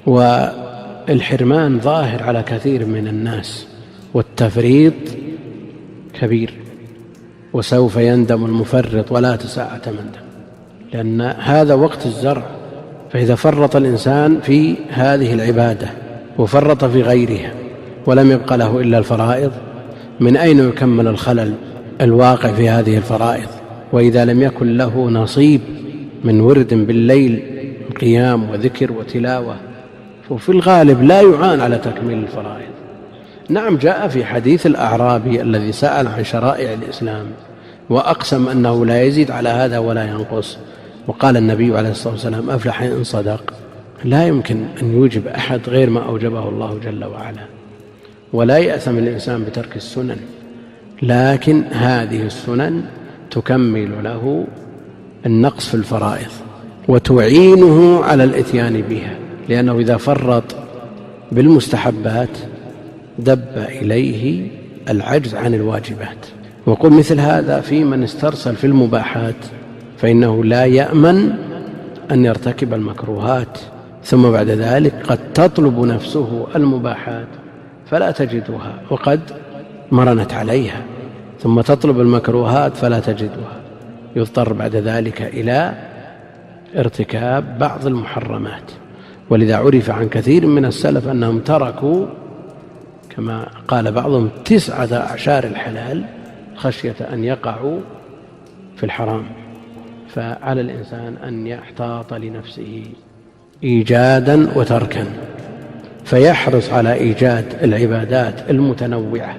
والحرمان ظاهر على كثير من الناس، والتفريط كبير، وسوف يندم المفرط ولا ساعة مندم، لأن هذا وقت الزرع. فإذا فرط الإنسان في هذه العبادة وفرط في غيرها ولم يبق له إلا الفرائض، من أين يكمل الخلل الواقع في هذه الفرائض؟ وإذا لم يكن له نصيب من ورد بالليل قيام وذكر وتلاوة، ففي الغالب لا يعان على تكميل الفرائض. نعم، جاء في حديث الأعرابي الذي سأل عن شرائع الإسلام وأقسم أنه لا يزيد على هذا ولا ينقص، وقال النبي عليه الصلاة والسلام: أفلح إن صدق. لا يمكن أن يوجب أحد غير ما أوجبه الله جل وعلا، ولا يأثم الإنسان بترك السنن، لكن هذه السنن تكمل له النقص في الفرائض وتعينه على الإتيان بها، لأنه إذا فرط بالمستحبات دب إليه العجز عن الواجبات. وقل مثل هذا في من استرسل في المباحات، فإنه لا يأمن أن يرتكب المكروهات، ثم بعد ذلك قد تطلب نفسه المباحات فلا تجدها وقد مرنت عليها، ثم تطلب المكروهات فلا تجدها، يضطر بعد ذلك إلى ارتكاب بعض المحرمات. ولذا عرف عن كثير من السلف أنهم تركوا كما قال بعضهم 9 أعشار الحلال خشية أن يقعوا في الحرام. فعلى الإنسان أن يحتاط لنفسه إيجادا وتركا، فيحرص على إيجاد العبادات المتنوعة